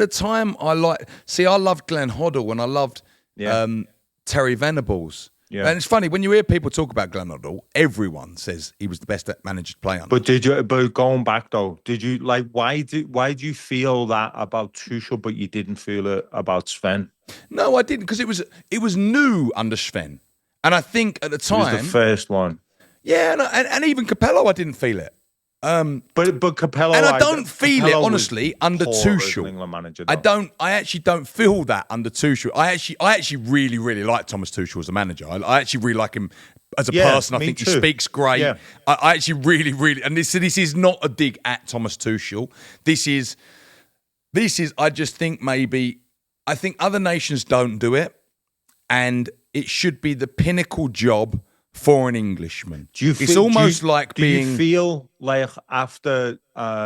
time, I loved Glenn Hoddle and I loved Terry Venables. Yeah. And it's funny, when you hear people talk about Glenn Hoddle, everyone says he was the best manager to play under. But going back though, did you why do you feel that about Tuchel, but you didn't feel it about Sven? No, I didn't, because it was new under Sven. And I think at the time, it was the first one. Yeah, and even Capello, I didn't feel it. But Capello, and I don't feel it honestly under Tuchel. Manager, I actually don't feel that under Tuchel. I actually really, really like Thomas Tuchel as a manager. I actually really like him as a person. I think he speaks great. Yeah. I actually really, really, and this is not a dig at Thomas Tuchel. This is. I just think I think other nations don't do it, and it should be the pinnacle job for an Englishman. Do you feel like after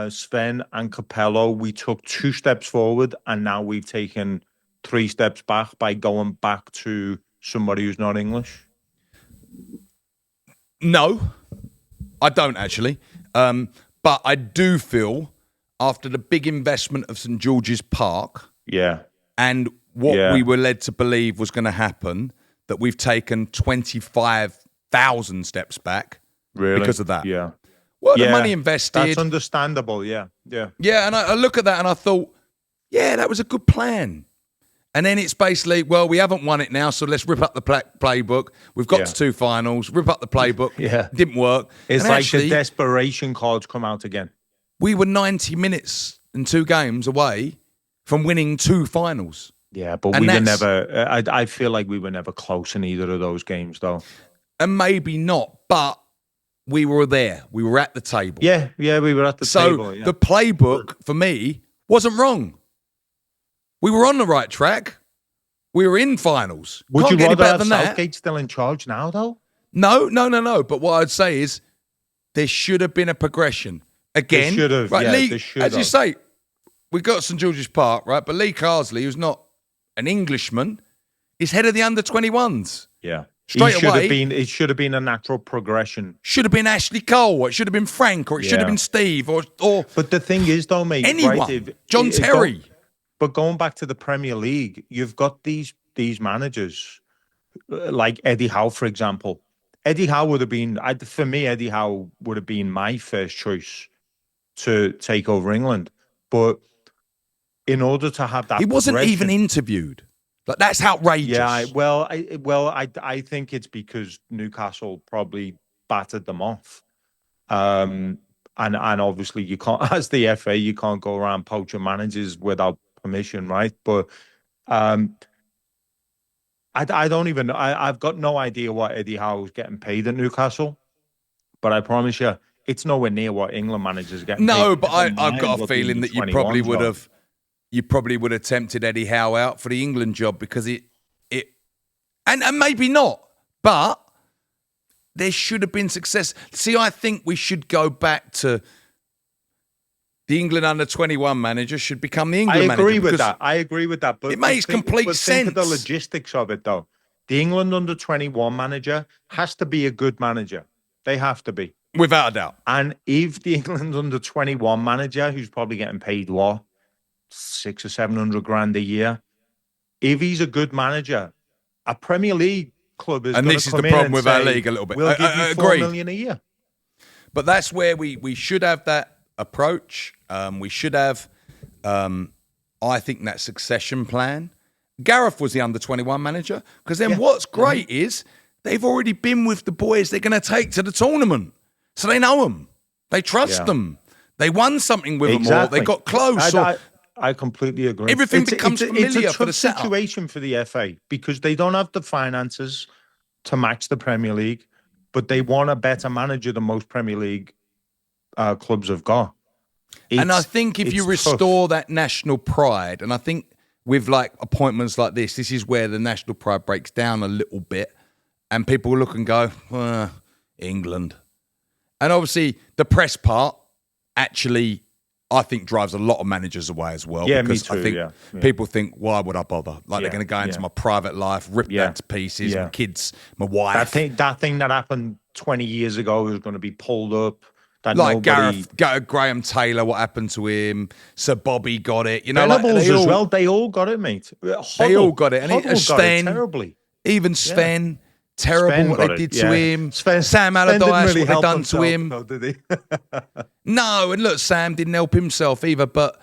Sven and Capello, we took 2 steps forward and now we've taken 3 steps back by going back to somebody who's not English? No, I don't actually. But I do feel after the big investment of St George's Park, and what we were led to believe was going to happen, that we've taken 25,000 steps back because of that. Yeah. Well, the money invested. That's understandable, yeah. Yeah, and I look at that and I thought, yeah, that was a good plan. And then it's basically, well, we haven't won it now, so let's rip up the playbook. We've got to 2 finals, rip up the playbook. Didn't work. It's and like actually, the desperation cards come out again. We were 90 minutes and 2 games away from winning 2 finals. Yeah, but we were never. I feel like we were never close in either of those games, though. And maybe not, but we were there. We were at the table. Yeah, we were at the table. So the playbook for me wasn't wrong. We were on the right track. We were in finals. Would you rather have Southgate still in charge now, though? No. But what I'd say is there should have been a progression. Again, should have. Right, yeah, Lee, as you say, we got St George's Park, right? But Lee Carsley, who's not an Englishman, is head of the under-21s. Yeah. Straight away. It should have been a natural progression. Should have been Ashley Cole, or it should have been Frank, or it should have been Steve, or. But the thing is, though, mate, anyone, right, John Terry. But going back to the Premier League, you've got these these managers, like Eddie Howe, for example. Eddie Howe would have been, for me, Eddie Howe would have been my first choice to take over England. But in order to have that, he wasn't even interviewed. Like, that's outrageous. Yeah, I think it's because Newcastle probably battered them off. And obviously you can't, as the FA, you can't go around poaching managers without permission, right? But I don't even, I've got no idea what Eddie Howe was getting paid at Newcastle, but I promise you, it's nowhere near what England managers get paid. No, but I've got a feeling that you probably would have, tempted Eddie Howe out for the England job, because and maybe not, but there should have been success. See, I think we should go back to the England under-21 manager should become the England manager. I agree with that. But it makes complete sense. Think of the logistics of it, though. The England under-21 manager has to be a good manager. They have to be. Without a doubt. And if the England under-21 manager, who's probably getting paid, what, 600 or 700 grand a year, if he's a good manager, a Premier League club is going to come in. And this is the problem with our league a little bit. We'll give you $4 million a year. But that's where we should have that approach. We should have, I think, that succession plan. Gareth was the under-21 manager, because then what's great is they've already been with the boys they're going to take to the tournament. So they know them. They trust them. They won something with them all. They got close. I completely agree. Everything becomes familiar it's a for the tough situation for the FA, because they don't have the finances to match the Premier League, but they want a better manager than most Premier League clubs have got. And I think if you restore that national pride, and I think with like appointments like this is where the national pride breaks down a little bit, and people look and go, England. And obviously the press part actually, I think, drives a lot of managers away as well. Yeah, because me too, I think people think, why would I bother? Like, they're going to go into my private life, rip that to pieces, my kids, my wife. That thing that happened 20 years ago is going to be pulled up. Like Graham Taylor, what happened to him? Sir Bobby got it. You know, as well. They all got it, mate. They all got it. And Sven, terribly. Even Sven, terrible what they did to him. Sam Allardyce, what they done to him. Though, did he? No, and look, Sam didn't help himself either. But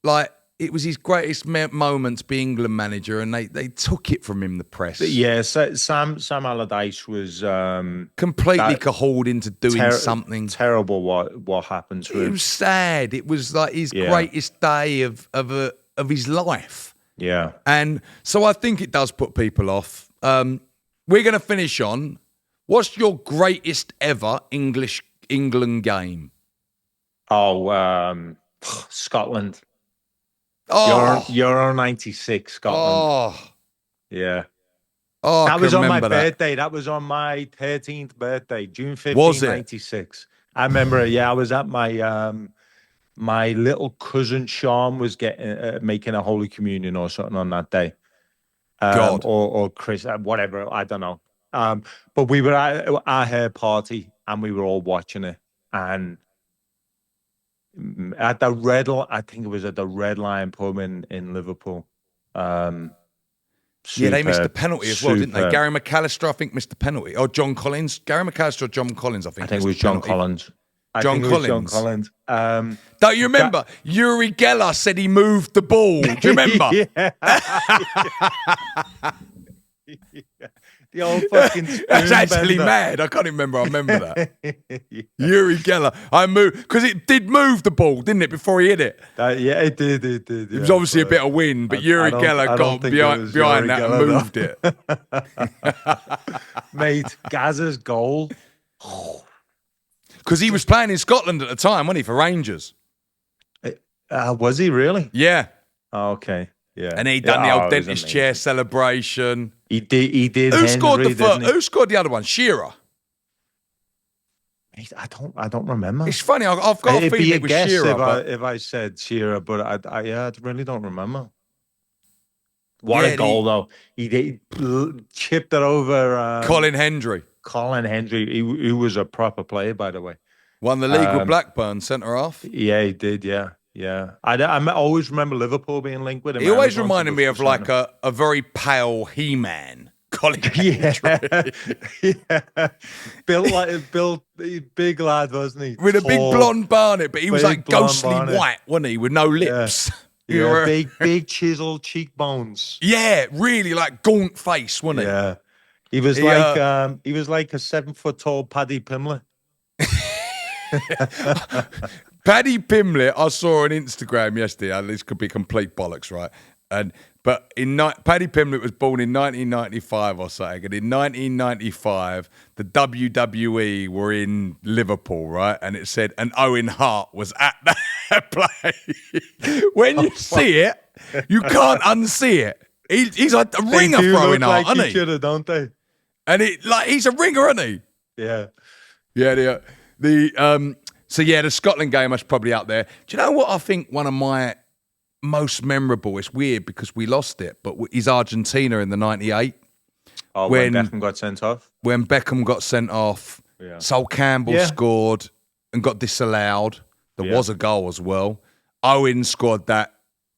like, it was his greatest moment to be England manager, and they took it from him, the press. Yeah, Sam Allardyce was completely cajoled into doing something terrible. What happened to him? It was sad. It was like his greatest day of his life. Yeah, and so I think it does put people off. We're going to finish on, what's your greatest ever England game? Oh, Scotland. Oh, Euro 96, Scotland. Oh, yeah. Oh, that was on my birthday. That was on my 13th birthday, June 15th, 96. I remember it. Yeah, I was at my my little cousin Sean was making a Holy Communion or something on that day. God. Or Chris, whatever, I don't know. But we were at our hair party and we were all watching it. And at the I think it was at the Red Lion pub in Liverpool. They missed the penalty as well, didn't they? Gary McAllister, I think, missed the penalty. Or John Collins. Gary McAllister or John Collins, I think. I think it was John Collins. John Collins. Don't you remember? Yuri Geller said he moved the ball. Do you remember? The old fucking spoon That's actually bender. mad. I can't even remember. I remember that. Yuri Geller. I moved because it did move the ball, didn't it, before he hit it? It did. It was obviously a bit of wind, but Yuri Geller got behind that and moved it. Mate, Gazza's goal. Because he was playing in Scotland at the time, wasn't he, for Rangers? Was he really? Yeah. Oh, okay. Yeah. And he done the old dentist chair celebration. He did. Who scored the other one? Shearer. I don't remember. It's funny. I've got a feeling it was Shearer. If I said Shearer, but I really don't remember. What a goal though! He chipped it over Colin Hendry. Colin Hendry, who was a proper player, by the way. Won the league with Blackburn, centre half. Yeah, he did. Yeah. Yeah. I always remember Liverpool being linked with him. He always reminded me of like a very pale He-Man. Colin yeah. yeah. Built big lad, wasn't he? With a big Tall, blonde barnet, but he was big like blonde ghostly barnet. white, wasn't he? With no lips. Yeah, big chiseled cheekbones. Yeah, really like gaunt face, wasn't he? Yeah. He was like a 7 foot tall Paddy Pimblett. Paddy Pimblett, I saw on Instagram yesterday, and this could be complete bollocks, right? But Paddy Pimblett was born in 1995 or something, and in 1995, the WWE were in Liverpool, right? And it said, and Owen Hart was at that play. When you see it, you can't unsee it. He's like a ringer throwing Hart, isn't he? Other, don't they? And he's a ringer, isn't he? Yeah. Yeah, so yeah, the Scotland game is probably up there. Do you know what I think one of my most memorable, it's weird because we lost it, but is Argentina in the 98. Oh, when Beckham got sent off? When Beckham got sent off, Sol Campbell scored and got disallowed. There was a goal as well. Owen scored that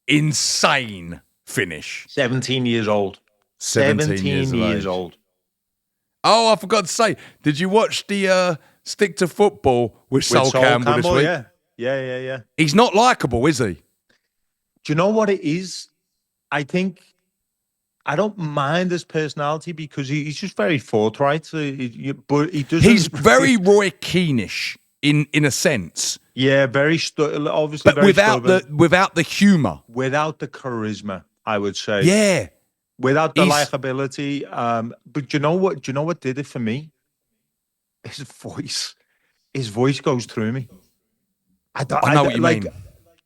insane finish. 17 years old. 17 years old. Oh, I forgot to say, did you watch the Stick to Football with Sol Campbell this week? Yeah. He's not likeable, is he? Do you know what it is? I think I don't mind his personality because he's just very forthright. But he doesn't. He's very Roy Keane-ish in a sense. Yeah, obviously, but without the humour, without the charisma, I would say. Yeah, without the likability. But do you know what? Do you know what did it for me? His voice. His voice goes through me. I know what you mean.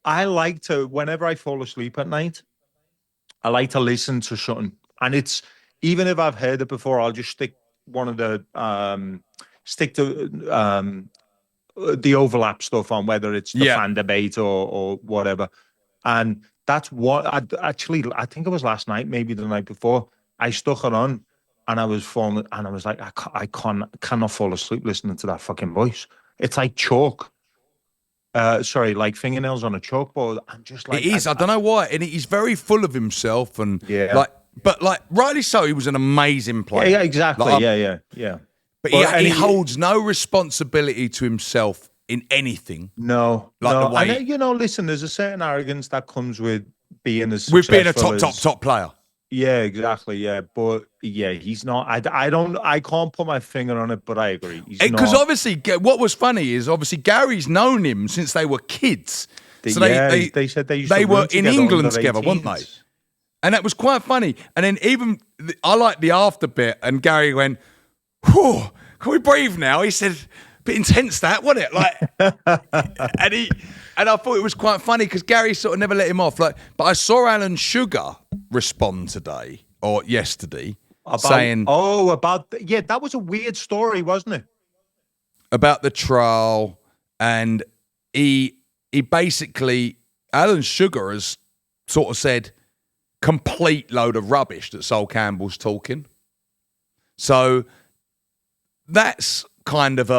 I like to, whenever I fall asleep at night, I like to listen to something. And it's, even if I've heard it before, I'll just stick to the overlap stuff on, whether it's the fan debate or whatever. And that's what, I think it was last night, maybe the night before, I stuck it on and I was falling, and I was like, I cannot fall asleep listening to that fucking voice. It's like chalk. Like fingernails on a chalkboard. I'm just like, it is. I don't know why, and he's very full of himself, and but rightly so. He was an amazing player. Yeah, exactly. Yeah. But he holds no responsibility to himself in anything. No, the way, and listen, there's a certain arrogance that comes with being a top player. Yeah, exactly. Yeah, but he's not. I can't put my finger on it, but I agree. Because obviously, what was funny is Gary's known him since they were kids. So they said they were in England together, weren't they? And that was quite funny. And then even I liked the after bit, and Gary went, "Whew, can we breathe now?" He said, "Bit intense that, wasn't it?" Like, and I thought it was quite funny because Gary sort of never let him off. But I saw Alan Sugar respond today or yesterday saying, that was a weird story, wasn't it? About the trial, and he basically, Alan Sugar has sort of said complete load of rubbish that Sol Campbell's talking. So that's kind of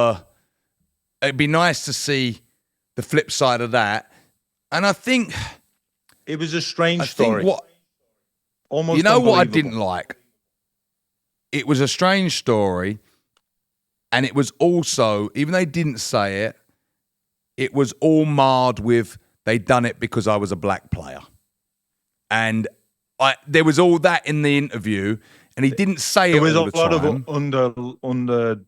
it'd be nice to see the flip side of that. And I think it was a strange story. Almost, you know what I didn't like? It was a strange story, and it was also, even though they didn't say it, it was all marred with they'd done it because I was a black player. And there was all that in the interview, and he didn't say it all the time. There was a lot of under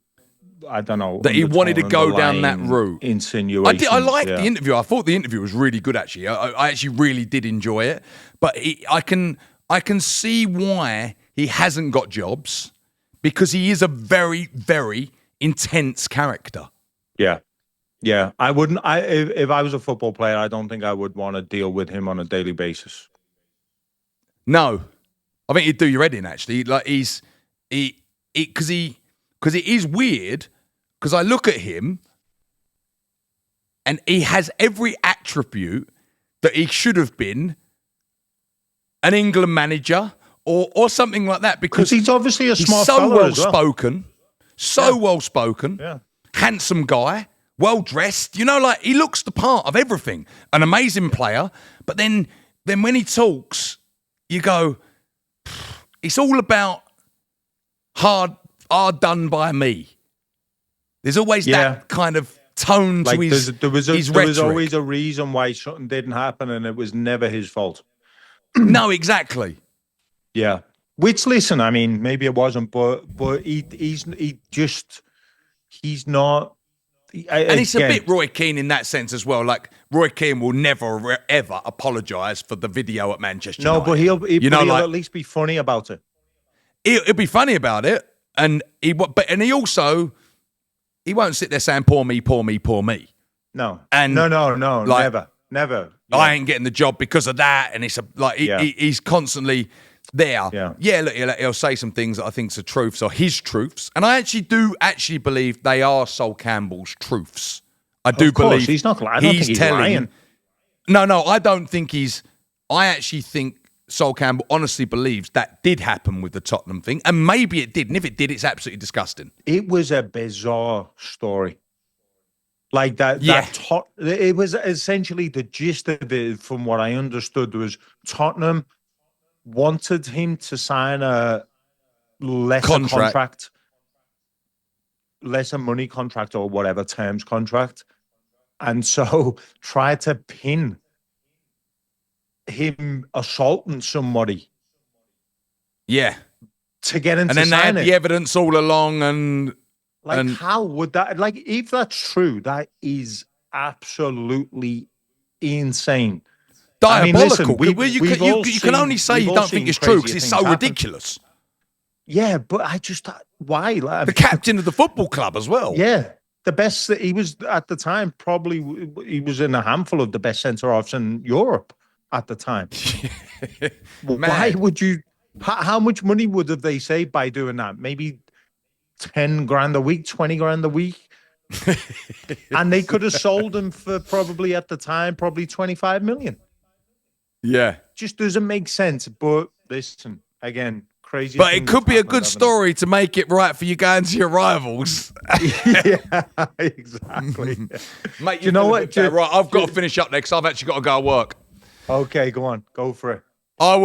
I don't know. That he wanted to go down that route. Insinuation. I liked the interview. I thought the interview was really good, actually. I actually really did enjoy it. But I can see why he hasn't got jobs, because he is a very, very intense character. Yeah. Yeah. I wouldn't, if I was a football player, I don't think I would want to deal with him on a daily basis. No. I think he'd do your head in, actually. Like, because it is weird, because I look at him and he has every attribute that he should have been an England manager or something like that, because he's obviously a smart so fella well spoken, well spoken, handsome guy, well dressed. You know, like he looks the part of everything. An amazing player, but then when he talks, you go, it's all about hard done by me. There's always that kind of tone to his there was rhetoric. always a reason why something didn't happen, and it was never his fault. No, exactly. Yeah. Which, listen, I mean, maybe it wasn't, but he's not. And it's a bit Roy Keane in that sense as well. Like Roy Keane will never ever apologise for the video at Manchester United. But he'll at least be funny about it. He'll be funny about it, and he won't sit there saying poor me, poor me, poor me. No, and no, never. Yeah. I ain't getting the job because of that, and it's he's constantly there. Yeah. Look, he'll say some things that I think are truths or his truths, and I actually do believe they are Sol Campbell's truths. I do believe he's not lying. I don't think he's lying. No, I don't think he's. I actually think Sol Campbell honestly believes that did happen with the Tottenham thing, and maybe it did. And if it did, it's absolutely disgusting. It was a bizarre story. Like that, it was essentially the gist of it, from what I understood, was Tottenham wanted him to sign a lesser contract, lesser money contract, or whatever terms contract, and so tried to pin him assaulting somebody. Yeah. To get him and to then they sign had the evidence all along, and how would that, like, if that's true, that is absolutely insane. Diabolical. I mean, listen, you can only say you don't think it's true because it's so ridiculous. Yeah, but I just thought, why? Like, the captain of the football club as well. Yeah. The best that he was at the time, probably he was in a handful of the best centre-halves in Europe at the time. Why would you? How much money would have they saved by doing that? Maybe 10 grand a week, 20 grand a week. And they could have sold him for probably at the time, probably 25 million. Yeah. Just doesn't make sense. But listen, again, crazy. But it could be a good story to make it right for you going to your rivals. Yeah, exactly. Mate, you know what? Right, I've got to finish up next. I've actually got to go to work. Okay, go on. Go for it. I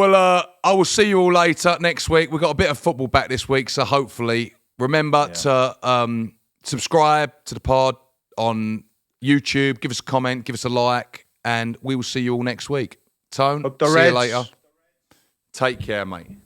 will see you all later next week. We've got a bit of football back this week, so hopefully remember to subscribe to the pod on YouTube, give us a comment, give us a like, and we will see you all next week. Tone, see you later. Take care, mate.